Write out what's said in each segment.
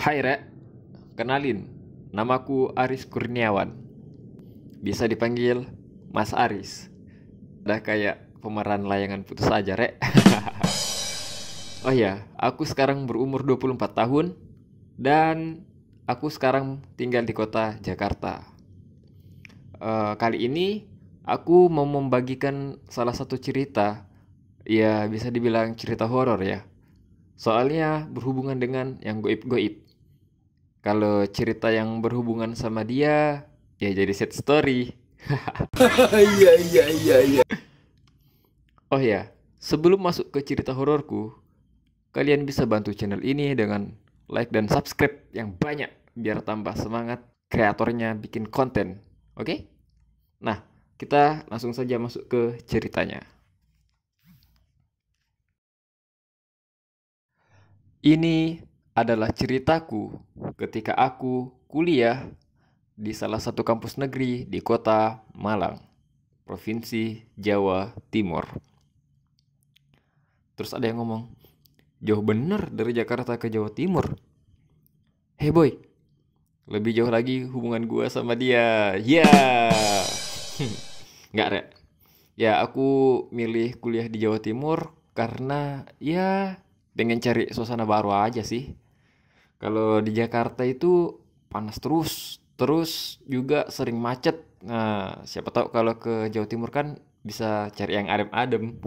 Hai Rek, kenalin, namaku Aris Kurniawan. Bisa dipanggil Mas Aris. Udah kayak pemeran layangan putus aja, Rek. Oh ya, aku sekarang berumur 24 tahun dan aku sekarang tinggal di kota Jakarta. Kali ini aku mau membagikan salah satu cerita, ya bisa dibilang cerita horor ya. Soalnya berhubungan dengan yang goib-goib. Kalau cerita yang berhubungan sama dia, ya jadi sad story. Iya iya iya iya. Oh ya, sebelum masuk ke cerita hororku, kalian bisa bantu channel ini dengan like dan subscribe yang banyak biar tambah semangat kreatornya bikin konten. Oke? Nah, kita langsung saja masuk ke ceritanya. Ini adalah ceritaku ketika aku kuliah di salah satu kampus negeri di kota Malang, Provinsi Jawa Timur. Terus ada yang ngomong, jauh bener dari Jakarta ke Jawa Timur. Hey boy, lebih jauh lagi hubungan gua sama dia. Yeah. Nggak, Rek. Ya, aku milih kuliah di Jawa Timur karena ya pengen cari suasana baru aja sih. Kalau di Jakarta itu panas terus juga sering macet. Nah, siapa tahu kalau ke Jawa Timur kan bisa cari yang adem-adem.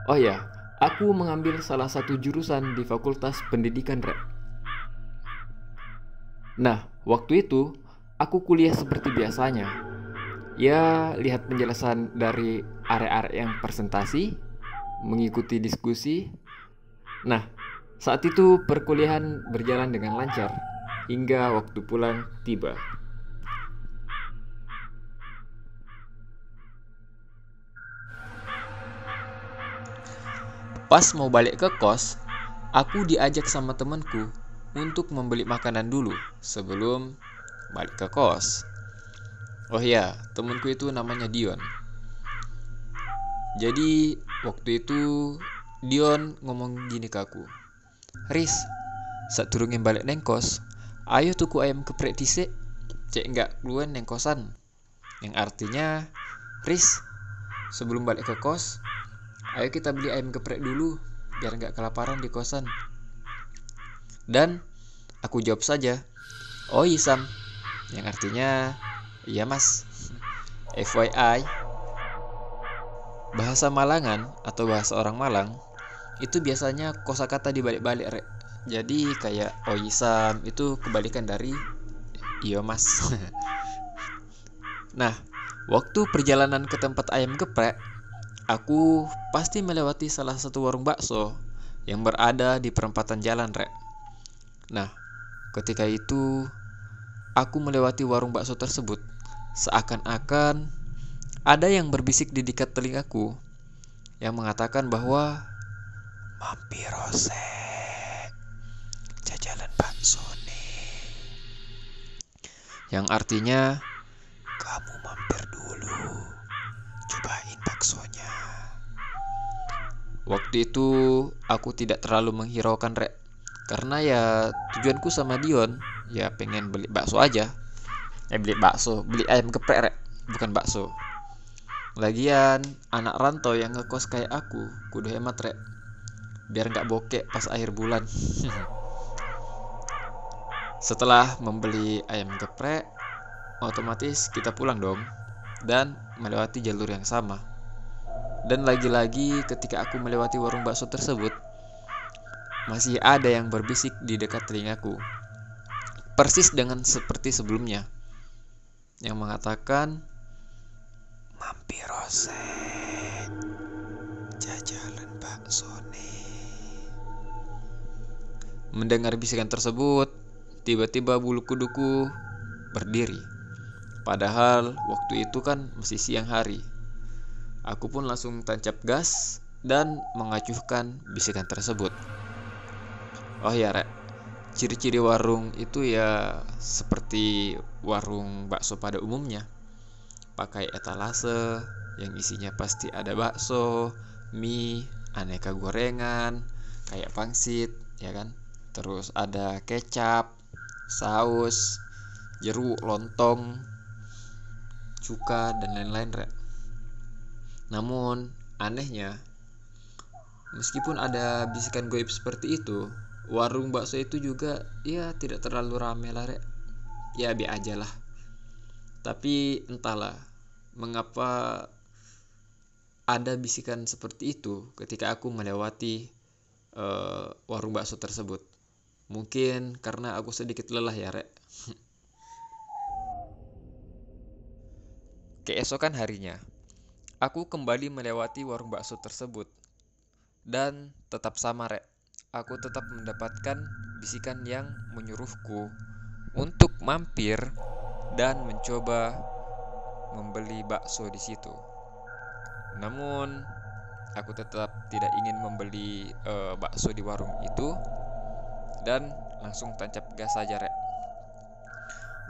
Oh ya, aku mengambil salah satu jurusan di Fakultas Pendidikan, Rek. Nah, waktu itu aku kuliah seperti biasanya. Ya, lihat penjelasan dari area-area yang presentasi, mengikuti diskusi. Nah, saat itu perkuliahan berjalan dengan lancar hingga waktu pulang tiba. Pas mau balik ke kos, aku diajak sama temanku untuk membeli makanan dulu sebelum balik ke kos. Oh ya, temanku itu namanya Dion. Jadi waktu itu Dion ngomong gini ke aku, Riz, saat turungin balik neng kos, ayo tuku ayam geprek dhisik, cek nggak keluar neng kosan. Yang artinya, Riz, sebelum balik ke kos, ayo kita beli ayam geprek dulu biar nggak kelaparan di kosan. Dan aku jawab saja, oh iya Sam, yang artinya iya mas. FYI, bahasa Malangan atau bahasa orang Malang itu biasanya kosakata dibalik-balik, Rek. Jadi kayak oh iya Sam itu kebalikan dari iya mas. Nah, waktu perjalanan ke tempat ayam geprek, aku pasti melewati salah satu warung bakso yang berada di perempatan jalan, Rek. Nah, ketika itu aku melewati warung bakso tersebut, seakan-akan ada yang berbisik di dekat telingaku yang mengatakan bahwa mampir Rose, jajalan bakso nih. Yang artinya kamu mampir dulu, cobain baksonya. Waktu itu aku tidak terlalu menghiraukan, Rek, karena ya tujuanku sama Dion ya pengen beli bakso aja. Beli ayam geprek, Rek, bukan bakso. Lagian anak rantau yang ngekos kayak aku kudu hemat, Rek, biar nggak bokek pas akhir bulan. Setelah membeli ayam geprek, otomatis kita pulang dong dan melewati jalur yang sama. Dan lagi-lagi ketika aku melewati warung bakso tersebut, masih ada yang berbisik di dekat telingaku, persis dengan seperti sebelumnya, yang mengatakan mampir Rose, jajalan bakso nih. Mendengar bisikan tersebut, tiba-tiba bulu kuduku berdiri. Padahal waktu itu kan masih siang hari. Aku pun langsung tancap gas dan mengacuhkan bisikan tersebut. Oh ya, Rek, ciri-ciri warung itu ya seperti warung bakso pada umumnya. Pakai etalase yang isinya pasti ada bakso, mie, aneka gorengan, kayak pangsit, ya kan. Terus ada kecap, saus, jeruk, lontong, cuka dan lain-lain, Rek. Namun anehnya, meskipun ada bisikan goib seperti itu, warung bakso itu juga ya tidak terlalu ramai lah, Rek. Ya biasa aja lah. Tapi entahlah mengapa ada bisikan seperti itu ketika aku melewati warung bakso tersebut. Mungkin karena aku sedikit lelah ya, Rek. Keesokan harinya, aku kembali melewati warung bakso tersebut. Dan tetap sama, Rek. Aku tetap mendapatkan bisikan yang menyuruhku untuk mampir dan mencoba membeli bakso di situ. Namun, aku tetap tidak ingin membeli bakso di warung itu dan langsung tancap gas saja, Rek.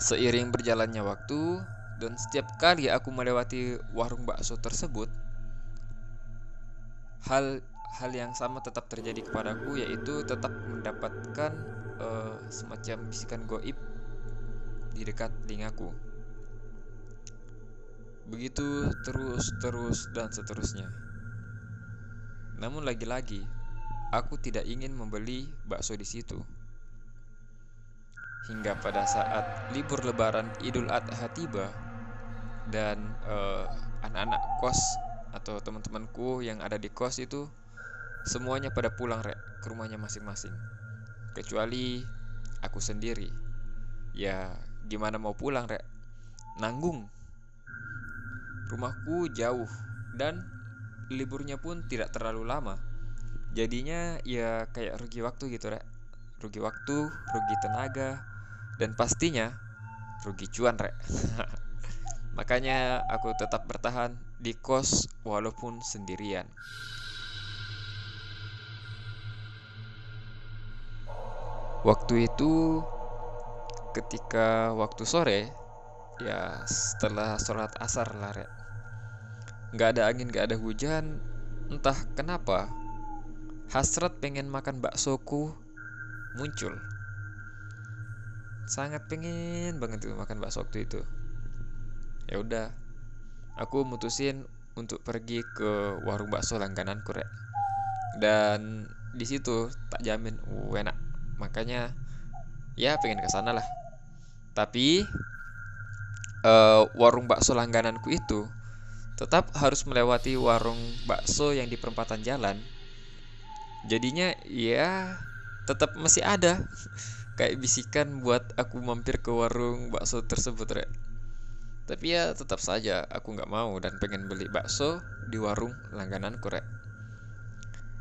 Seiring berjalannya waktu dan setiap kali aku melewati warung bakso tersebut, hal yang sama tetap terjadi kepadaku, yaitu tetap mendapatkan semacam bisikan goib di dekat telingaku. Begitu terus dan seterusnya. Namun lagi-lagi, aku tidak ingin membeli bakso di situ. Hingga pada saat libur Lebaran Idul Adha tiba dan anak-anak kos atau teman-temanku yang ada di kos itu semuanya pada pulang, Rek, ke rumahnya masing-masing. Kecuali aku sendiri. Ya, gimana mau pulang, Rek? Nanggung. Rumahku jauh dan liburnya pun tidak terlalu lama. Jadinya ya kayak rugi waktu gitu, Rek. Rugi waktu, rugi tenaga, dan pastinya rugi cuan, Rek. Makanya aku tetap bertahan di kos walaupun sendirian. Waktu itu ketika waktu sore, ya setelah sholat asar lah, Rek. Gak ada angin, gak ada hujan. Entah kenapa hasrat pengen makan baksoku muncul. Sangat pengen banget tuh makan bakso waktu itu. Ya udah, aku mutusin untuk pergi ke warung bakso langgananku, Rek. Dan di situ tak jamin enak. Makanya ya pengen ke sana lah. Tapi warung bakso langgananku itu tetap harus melewati warung bakso yang di perempatan jalan. Jadinya ya tetap masih ada kayak bisikan buat aku mampir ke warung bakso tersebut, Rek. Tapi ya tetap saja aku gak mau dan pengen beli bakso di warung langgananku, Rek.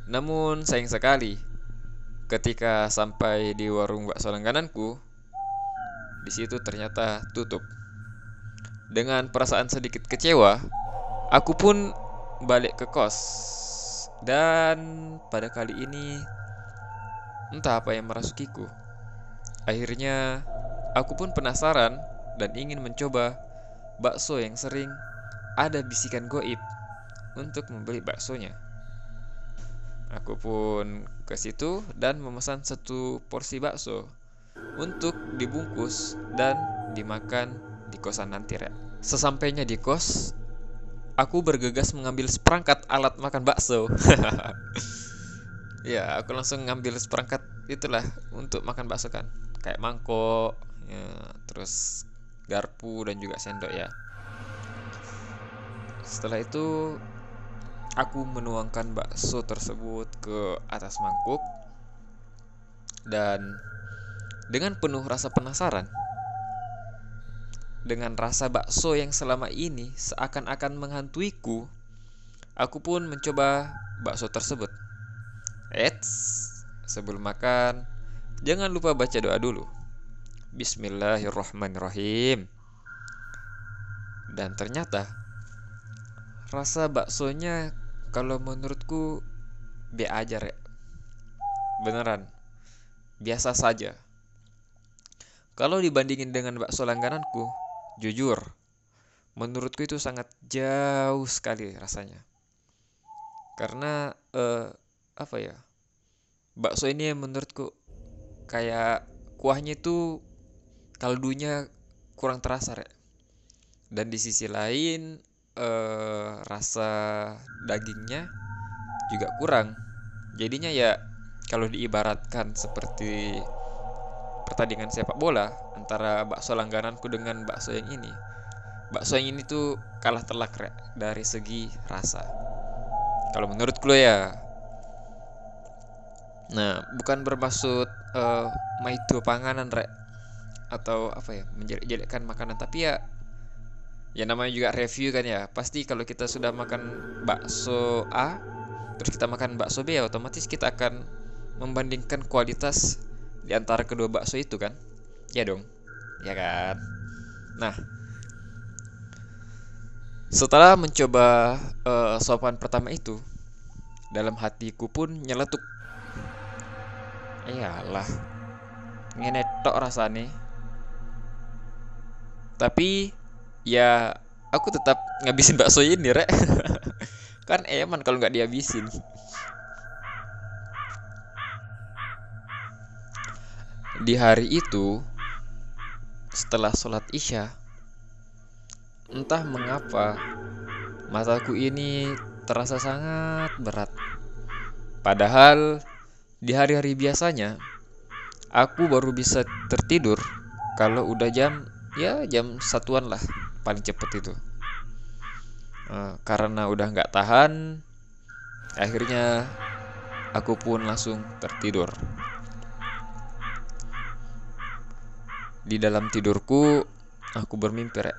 Namun sayang sekali, ketika sampai di warung bakso langgananku, di situ ternyata tutup. Dengan perasaan sedikit kecewa, aku pun balik ke kos. Dan pada kali ini entah apa yang merasukiku. Akhirnya aku pun penasaran dan ingin mencoba bakso yang sering ada bisikan goib untuk membeli baksonya. Aku pun ke situ dan memesan 1 porsi bakso untuk dibungkus dan dimakan di kosan nanti, Rek. Sesampainya di kos, aku bergegas mengambil seperangkat alat makan bakso. Ya, aku langsung ngambil seperangkat itulah untuk makan bakso kan. Kayak mangkok, ya, terus garpu dan juga sendok ya. Setelah itu aku menuangkan bakso tersebut ke atas mangkuk. Dan dengan penuh rasa penasaran, dengan rasa bakso yang selama ini seakan-akan menghantuiku, aku pun mencoba bakso tersebut. Sebelum makan, jangan lupa baca doa dulu. Bismillahirrahmanirrahim. Dan ternyata rasa baksonya kalau menurutku be aja, Rek. Beneran, biasa saja. Kalau dibandingin dengan bakso langgananku, jujur, menurutku itu sangat jauh sekali rasanya. Karena apa ya? bakso ini menurutku kayak kuahnya itu kaldunya kurang terasa, Rek. Dan di sisi lain rasa dagingnya juga kurang. Jadinya ya kalau diibaratkan seperti pertandingan sepak bola antara bakso langgananku dengan bakso yang ini. Bakso yang ini tuh kalah telak, Rek, dari segi rasa. Kalau menurutku lo ya. Nah, bukan bermaksud maitu panganan, Rek, atau apa ya, menjelek-jelekkan makanan, tapi ya namanya juga review kan ya. Pasti kalau kita sudah makan bakso A terus kita makan bakso B, ya otomatis kita akan membandingkan kualitas di antara kedua bakso itu kan. Ya dong. Ya kan. Nah, setelah mencoba sopan pertama itu, dalam hatiku pun nyeletuk. Iyalah, ngene tok rasane. Tapi ya aku tetap ngabisin bakso ini, Rek. Kan eman kalau nggak dihabisin. Di hari itu, setelah sholat isya, entah mengapa mataku ini terasa sangat berat. Padahal di hari-hari biasanya aku baru bisa tertidur kalau udah jam 1-an lah, paling cepet itu. Karena udah nggak tahan, akhirnya aku pun langsung tertidur. Di dalam tidurku aku bermimpi, Rek.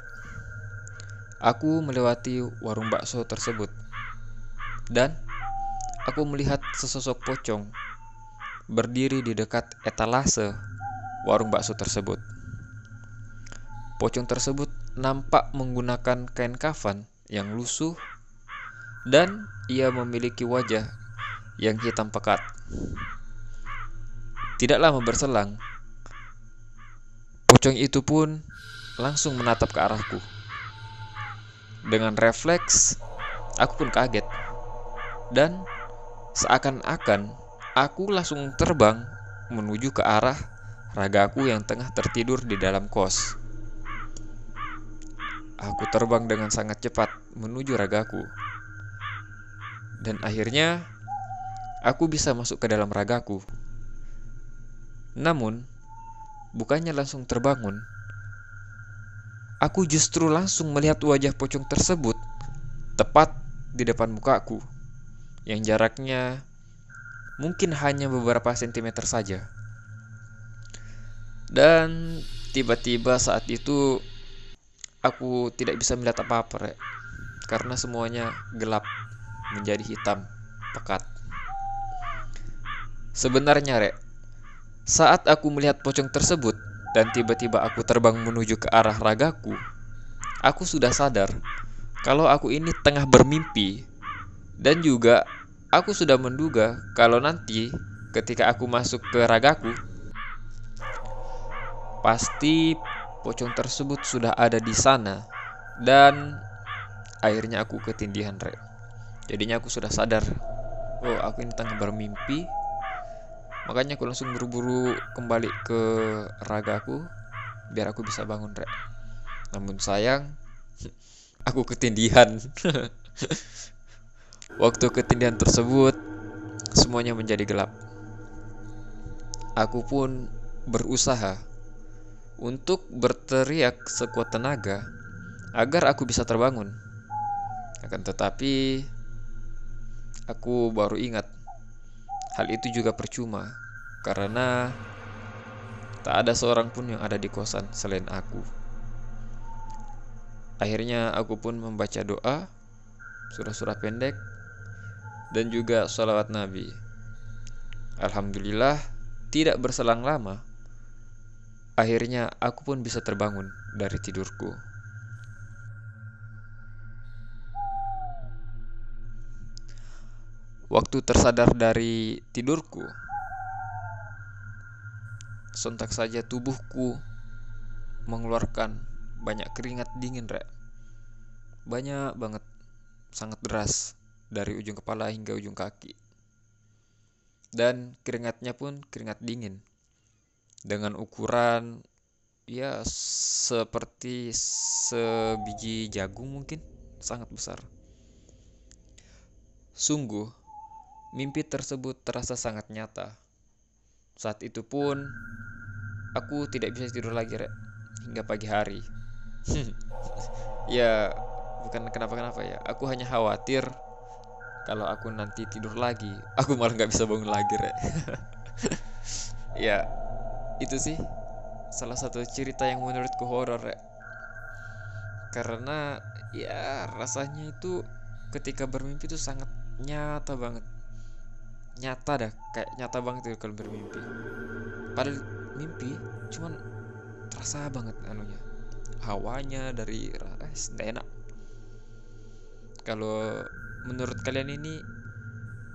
Aku melewati warung bakso tersebut dan aku melihat sesosok pocong berdiri di dekat etalase warung bakso tersebut. Pocong tersebut nampak menggunakan kain kafan yang lusuh dan ia memiliki wajah yang hitam pekat. Tidak lama berselang, pocong itu pun langsung menatap ke arahku. Dengan refleks, aku pun kaget dan seakan-akan aku langsung terbang menuju ke arah ragaku yang tengah tertidur di dalam kos. Aku terbang dengan sangat cepat menuju ragaku. Dan akhirnya aku bisa masuk ke dalam ragaku. Namun, bukannya langsung terbangun, aku justru langsung melihat wajah pocong tersebut tepat di depan mukaku, yang jaraknya mungkin hanya beberapa sentimeter saja. Dan tiba-tiba saat itu aku tidak bisa melihat apa-apa, Rek, karena semuanya gelap menjadi hitam pekat. Sebenarnya, Rek, saat aku melihat pocong tersebut dan tiba-tiba aku terbang menuju ke arah ragaku, aku sudah sadar kalau aku ini tengah bermimpi. Dan juga aku sudah menduga kalau nanti ketika aku masuk ke ragaku, pasti pocong tersebut sudah ada di sana. Dan akhirnya aku ketindihan, Rek. Jadinya aku sudah sadar, oh aku ini tengah bermimpi. Makanya aku langsung buru-buru kembali ke ragaku biar aku bisa bangun, Rek. Namun sayang, aku ketindihan. Waktu ketindihan tersebut, semuanya menjadi gelap. Aku pun berusaha untuk berteriak sekuat tenaga agar aku bisa terbangun. Akan tetapi, aku baru ingat hal itu juga percuma karena tak ada seorang pun yang ada di kosan selain aku. Akhirnya aku pun membaca doa, surah-surah pendek, dan juga sholawat Nabi. Alhamdulillah, tidak berselang lama, akhirnya aku pun bisa terbangun dari tidurku. Waktu tersadar dari tidurku, sontak saja tubuhku mengeluarkan banyak keringat dingin, Rek. Banyak banget, sangat deras dari ujung kepala hingga ujung kaki. Dan keringatnya pun keringat dingin dengan ukuran ya seperti sebiji jagung mungkin, sangat besar. Sungguh, mimpi tersebut terasa sangat nyata. Saat itu pun aku tidak bisa tidur lagi, Rek, hingga pagi hari. Ya, bukan kenapa-kenapa ya. Aku hanya khawatir kalau aku nanti tidur lagi, aku malah nggak bisa bangun lagi, Rek. Ya, itu sih salah satu cerita yang menurutku horor, Rek. Karena ya rasanya itu ketika bermimpi itu sangat nyata banget. Nyata dah, kayak nyata banget itu kalau bermimpi. Padahal mimpi cuman terasa banget anunya. Hawanya dari enak. Kalau menurut kalian ini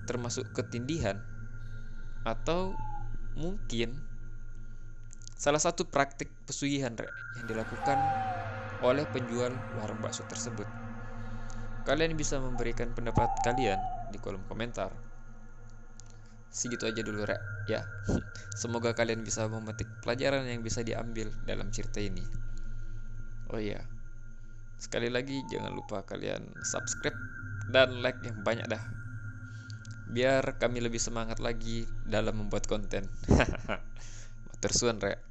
termasuk ketindihan atau mungkin salah satu praktik pesugihan, Rek, yang dilakukan oleh penjual warung bakso tersebut? Kalian bisa memberikan pendapat kalian di kolom komentar. Segitu aja dulu, Rek, ya. Semoga kalian bisa memetik pelajaran yang bisa diambil dalam cerita ini. Oh iya, sekali lagi jangan lupa kalian subscribe dan like yang banyak dah, biar kami lebih semangat lagi dalam membuat konten. Matur suwun, Rek.